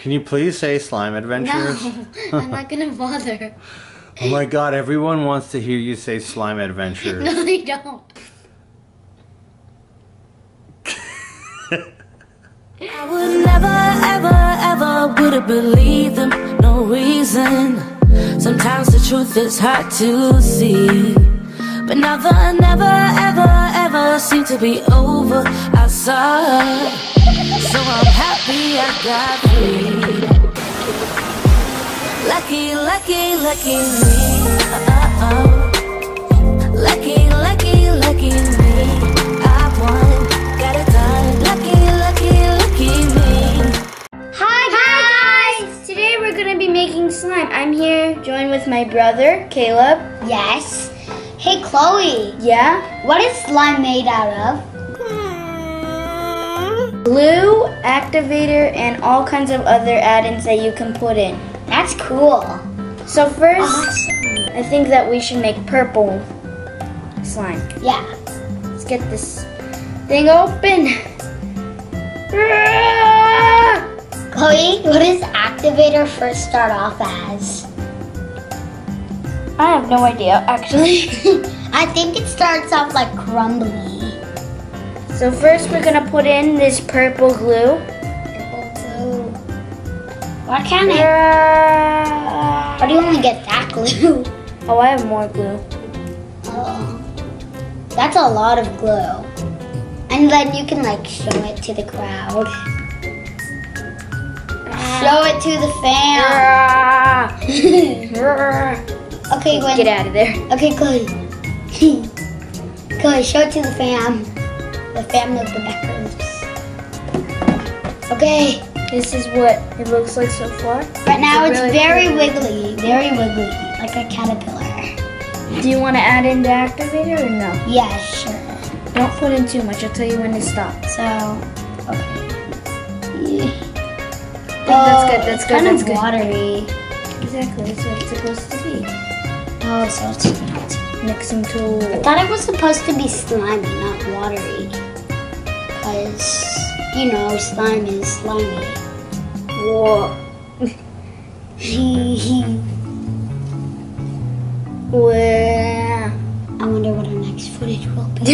Can you please say slime adventures? No, I'm not gonna bother. Oh my god, everyone wants to hear you say slime adventures. No, they don't. I would never, ever, ever would have believed them, no reason. Sometimes the truth is hard to see, but now the never, ever, ever seem to be over outside. So I'm happy I got free. Lucky, lucky, lucky me. Lucky, lucky, lucky me. I won, got it done. Lucky, lucky, lucky me. Hi guys! Today we're gonna be making slime. I'm here joined with my brother, Caleb. Yes. Hey, Chloe. Yeah? What is slime made out of? Glue, activator, and all kinds of other add-ins that you can put in. That's cool. So first, Awesome. I think that we should make purple slime. Yeah. Let's get this thing open. Chloe, what does activator first start off as? I have no idea, actually. I think it starts off like crumbly. So first we're gonna put in this purple glue. Why can't I? How do you only get that glue? Oh, I have more glue. Oh. That's a lot of glue. And then you can like show it to the crowd. Show it to the fam. Okay, Gwen. Get out of there. Okay, Chloe. Chloe, show it to the fam. The fam of the Beckers. Okay. This is what it looks like so far. Right now it's really very pretty. wiggly, like a caterpillar. Do you want to add in the activator or no? Yeah, sure. Don't put in too much. I'll tell you when to stop. So, okay. That's good. That's good. Kind That's of good. watery. Exactly. That's what it's supposed to be. Oh, so it's not. Mixing tool. I thought it was supposed to be slimy, not watery. Because, you know, slime is slimy. Whoa. Wow. I wonder what our next footage will be.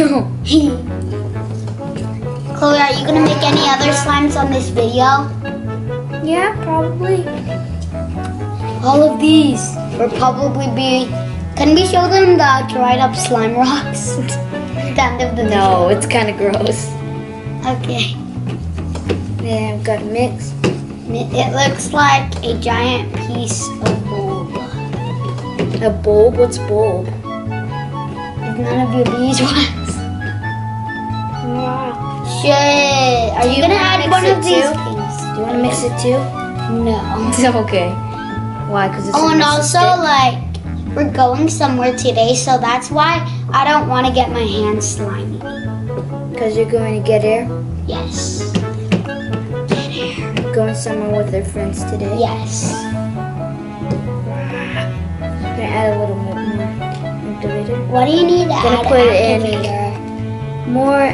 Chloe, are you gonna make any other slimes on this video? Yeah, probably. All of these will probably be. Can we show them the dried up slime rocks? At the end of the video? No, it's kind of gross. Okay. Yeah, I've got to mix. It looks like a giant piece of bulb. A bulb? What's bulb? Is none of your bees wax? Wow. Shit. Are you gonna add mix one it of these too? things? Do you want to mix it too? No. It's okay. Why? Because it's Oh, a and messy also, stick? like, we're going somewhere today, so that's why I don't want to get my hands slimy. Because you're going to get air? Yes. Going somewhere with their friends today? Yes. Gonna add a little bit more activator. What do you need to Gonna add put it in. activator? More,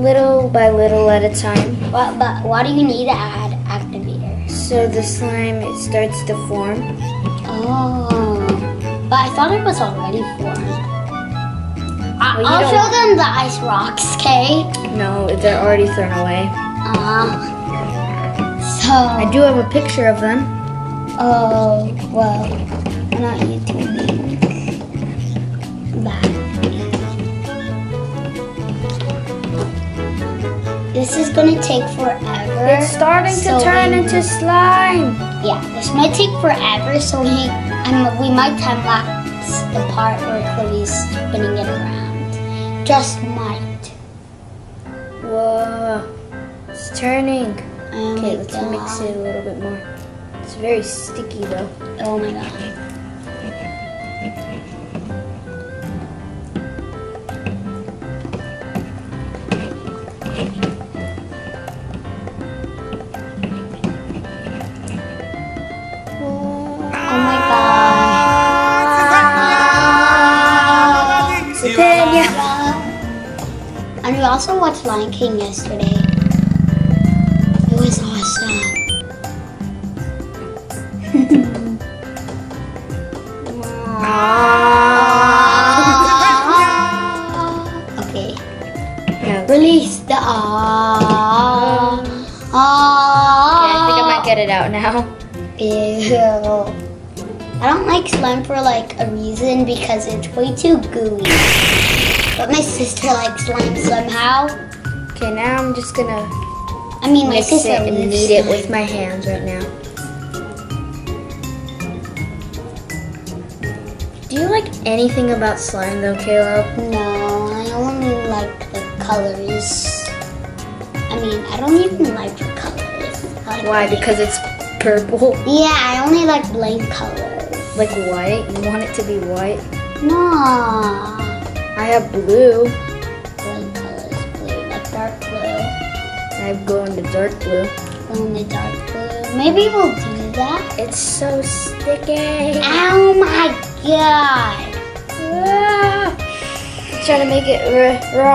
little by little at a time. But why do you need to add activator? So the slime, it starts to form. Oh. But I thought it was already formed. Well, you I'll don't- show them the ice rocks, okay? No, they're already thrown away. So. I do have a picture of them. Oh, well, I'm not YouTubing that. This is gonna take forever. It's starting so to turn we- into slime. Yeah, this might take forever, so we might time lapse the part where Chloe's spinning it around. Just might. Whoa, it's turning. Oh Okay, my let's God. mix it a little bit more. It's very sticky though. Oh my God. Oh my God. Satania. And we also watched Lion King yesterday. It was awesome. Okay. Yeah. Release the Okay, I think I might get it out now. Ew. I don't like slime for like a reason because it's way too gooey. But my sister likes slime somehow. Okay, now I'm just gonna I mean, my mix sister it and loves knead it slime. with my hands right now. Do you like anything about slime though, Caleb? No, I only like the colors. I mean, I don't even like the colors. I like Why? the- Because it's purple? Yeah, I only like blank colors. Like white? You want it to be white? No. I have blue. Blank colors, blue, like dark blue. I have glow in the dark blue. Only dark blue. Maybe we'll do that. It's so sticky. Oh my god. Ah. Trying to make it raw.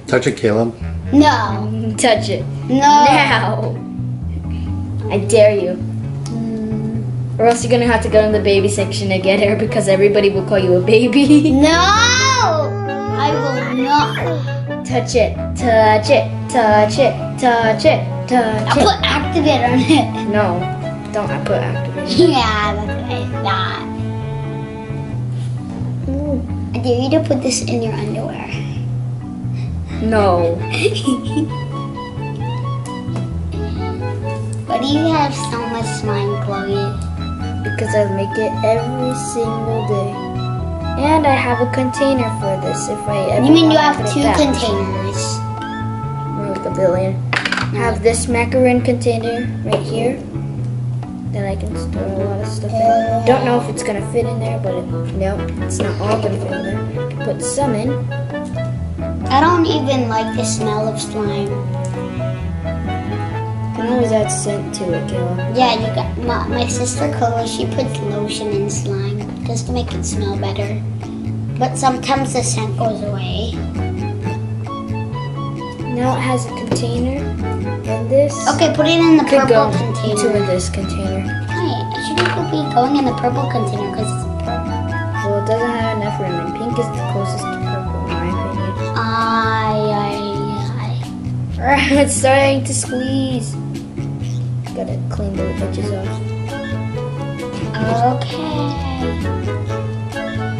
Touch it, Caleb. No. Touch it. No. Now. I dare you. Or else you're gonna have to go in the baby section to get her because everybody will call you a baby. No. I will not. Touch it. Touch it. Touch it. Touch it. Touch I'll it. put activate on it. No. Don't I put activation. Yeah, that's what I thought. I dare you to put this in your underwear. No. Why do you have so much slime, Chloe? Because I make it every single day. And I have a container for this if I ever You mean you wanna have put it 2 back. containers? More like a billion. I have this macaron container right here that I can store a lot of stuff in. Don't know if it's gonna fit in there, but no, it's not all gonna fit in there. I can put some in. I don't even like the smell of slime. You can always add scent to it, Kayla. Yeah, you got my sister Khloe. She puts lotion in slime just to make it smell better. But sometimes the scent goes away. Now it has a container, and this Okay, put it in the could purple go container. into this container. Hey, it shouldn't be going in the purple container because it's purple. Well, it doesn't have enough room, and pink is the closest to purple, in my opinion. It's starting to squeeze. Gotta clean the edges off. Okay.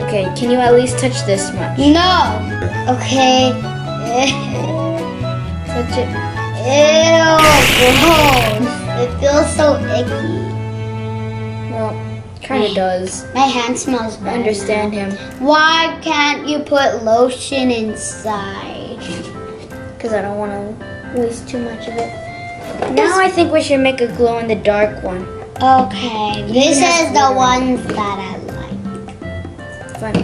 Okay, can you at least touch this much? No. Okay. Touch it. Ew, gross. It feels so icky. Well, kinda does. My hand smells I bad. understand him. Why can't you put lotion inside? Because I don't want to waste too much of it. Now I think we should make a glow-in-the-dark one. Okay, this is the ones that I like. Fun.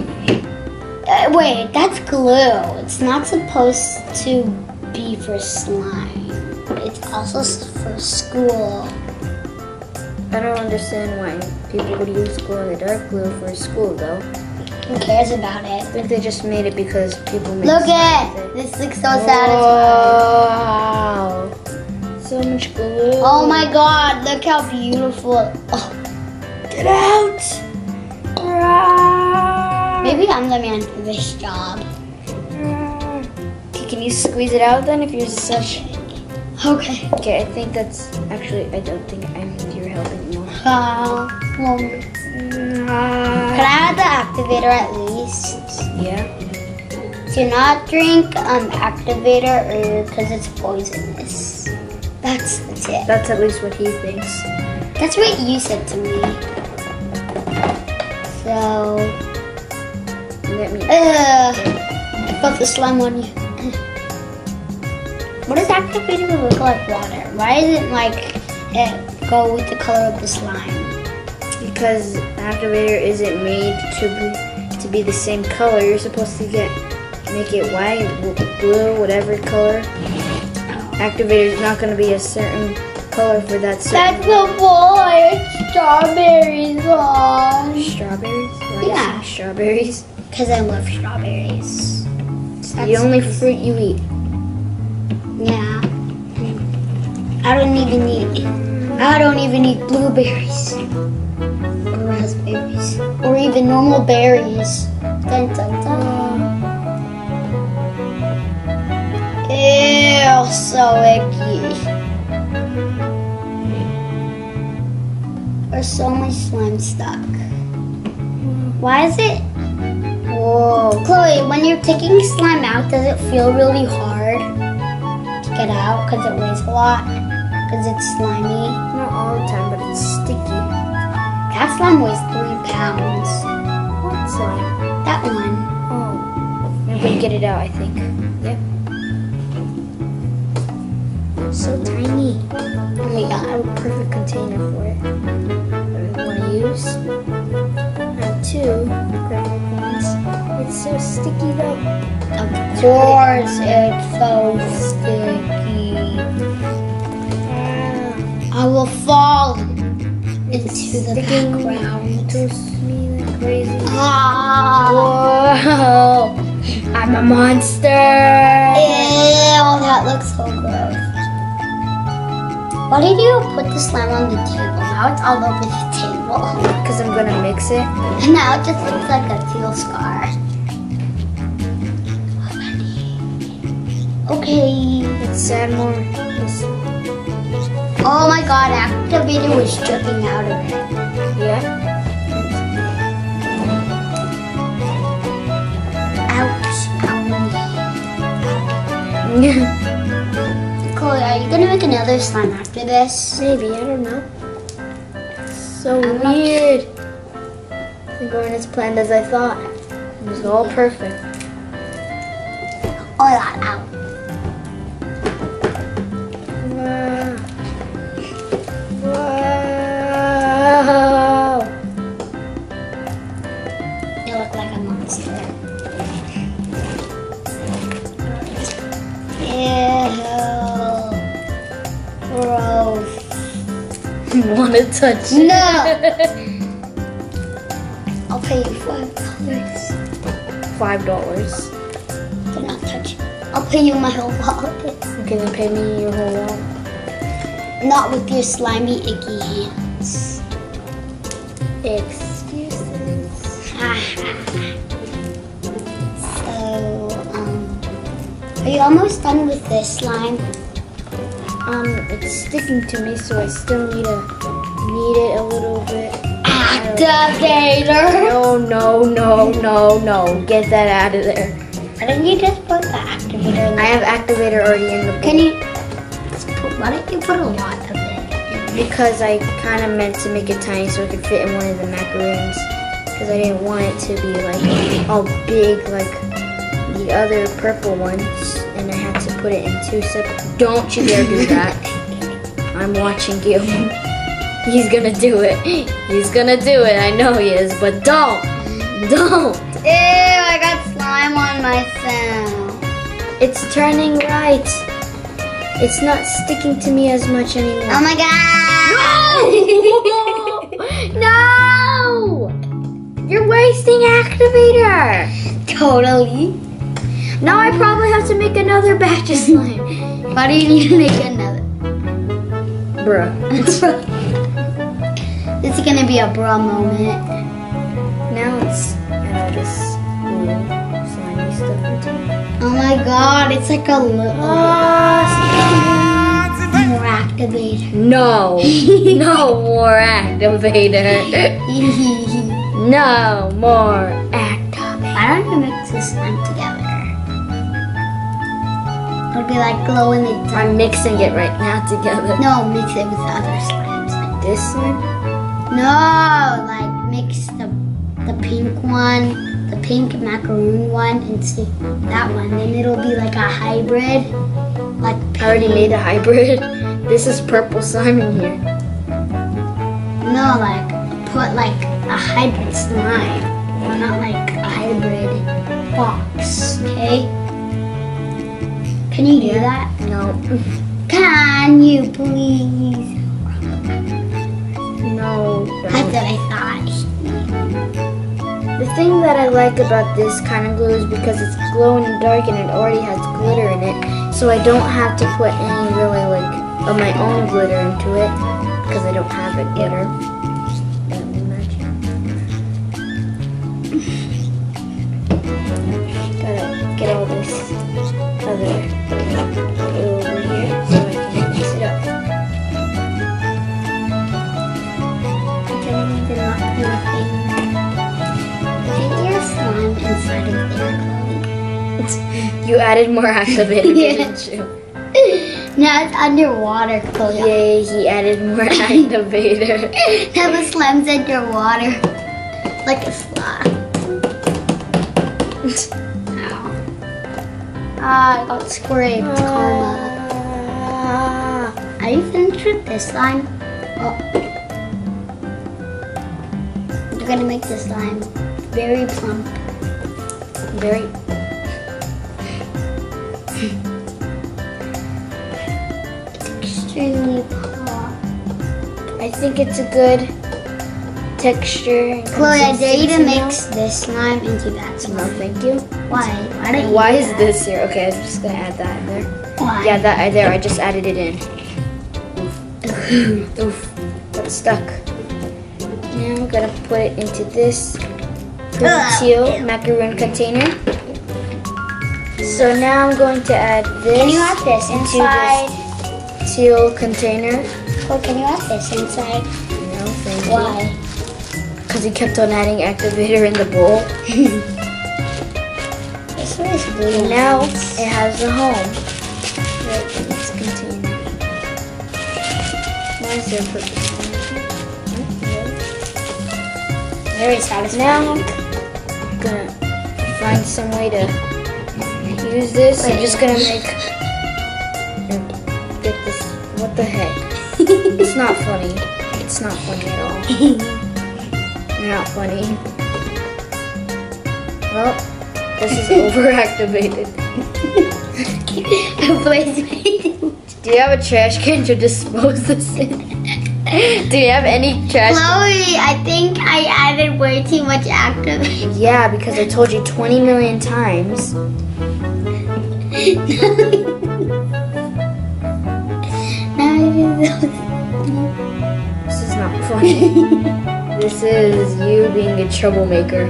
Wait, that's glue. It's not supposed to be for slime. It's also for school. I don't understand why people would use glow-in-the-dark glue for school, though. Who cares about I it? think they just made it because people make Look slime at with it. this looks so satisfying. Wow. So much glue. Oh my god, look how beautiful. Oh, Get out! maybe I'm the man for this job. Okay, can you squeeze it out then if you're such... Okay. Okay, I think that's... Actually, I don't think I need your help anymore. Well, can I have the activator at least? Yeah? Do not drink activator or because it's poisonous. That's the tip. That's at least what he thinks. That's what you said to me. So, Let me... I felt the slime on you. What does activator look like water? Why doesn't like it go with the color of the slime? Because activator isn't made to be the same color. You're supposed to make it white, blue, whatever color. Activator is not going to be a certain color for that certain That's the boy. Strawberries on. Strawberries? Why Yeah. you say strawberries? Because I love strawberries. The only fruit you eat. Yeah. I don't even eat I don't even eat blueberries. Or raspberries. Or even normal berries. Dun, dun, dun. Ew, so icky. There's so much slime stuck. Why is it? Whoa. Chloe, when you're taking slime out, does it feel really hard to get out because it weighs a lot? Because it's slimy? Not all the time, but it's sticky. That slime weighs 3 pounds. What slime? That one. Oh. I'm gonna get it out, I think. Yep. So tiny. Oh my I god. have a perfect container for it. That I want to use. I have 2 grandma ones. It's so sticky though. Of course, it's so sticky. I will fall into the background. Toast me like crazy. Ah. Whoa! I'm a monster! Ew, that looks so gross. Why did you put the slime on the table? Now it's all over the table. Because I'm gonna mix it. And now it just looks like a teal scar. Okay. Let's add more. Oh my god, activator was dripping out of it. Yeah. Ouch. Chloe, are you gonna make another slime after this? Maybe, I don't know. So I'm not weird. It's going as planned as I thought. It was all perfect. Oh my god, out. Wow. You look like a monster. Ew. Gross. Wanna touch it? No! I'll pay you $5. $5. Do not touch it. I'll pay you my whole wallet. Okay, then pay me your whole wallet. Not with your slimy, icky hands. Excuses. So, are you almost done with this slime? It's sticking to me, so I still need to knead it a little bit. Activator! No. Get that out of there. Why don't you just put the activator in I have activator already in the bowl. Can you why don't you put a lot of it? Because I kind of meant to make it tiny so it could fit in one of the macaroons. Because I didn't want it to be like all big like the other purple ones. And I had to put it in 2 separate. Don't you dare do that. I'm watching you. He's gonna do it. He's gonna do it. I know he is, but don't. Don't. Ew, I got slime on my phone. It's turning right. It's not sticking to me as much anymore. Oh my god! No! You're wasting activator. Totally. Now I probably have to make another batch of slime. Why do you need to make another? Bruh. This is gonna be a bra moment. Now let's add all this blue slimy stuff into it. Oh my god, it's like a little more activator. No. No more activator. No more activator. Why don't you mix this slime together? It'll be like glow in the dark. I'm mixing it right now together. No, mix it with the other slimes. Like This slime? no, like mix the pink one, the pink macaroon one, and see that one. Then it'll be like a hybrid. Like I already made a hybrid. This is purple slime in here. No, like put like a hybrid slime, not like a hybrid box. Okay? Can you do that? No. Can you please? No. That's what I thought. The thing that I like about this kind of glue is because it's glow in the dark and it already has glitter in it. So I don't have to put any really like of my own glitter into it. because I don't have it yet. Gotta get all this other over here so I can mix it up. Slime inside of there. You added more activator, didn't you? Now it's underwater, Khloe. Yay, he added more activator. Now the slime's underwater. Like a slime. Ow. Ah, I got scraped, karma. Are you finished with this slime? Oh. You're gonna make the slime very plump. Very. Extremely hot. I think it's a good texture. And Khloe, I dare you to consistency now. mix this slime into that slime. No, thank you. Why? Why don't you Why do is that? this here? Okay, I'm just gonna add that in there. Why? Yeah, that there. I just added it in. Oof, that's stuck. Now I'm gonna put it into this teal macaroon container. So now I'm going to add this. Can you add this into inside? this teal container? Oh, can you add this inside? No, thank you. Why? Because he kept on adding activator in the bowl. This one is blue. And now it has a home. Right in this container. Why is there a purple? Very satisfying. Now I'm gonna find some way to use this. I'm just gonna make get this. What the heck? It's not funny. It's not funny at all. Not funny. Well, this is overactivated. Do you have a trash can to dispose this in? Do you have any trash? Khloe, I think I added way too much activator. Yeah, because I told you 20 million times. This is not funny. This is you being a troublemaker.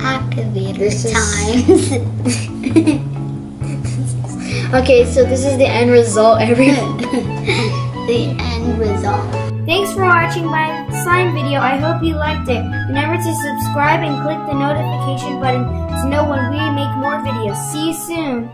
Activator This is- times. Okay, so this is the end result, everyone. The end result. Thanks for watching my slime video. I hope you liked it. Remember to subscribe and click the notification button to know when we make more videos. See you soon.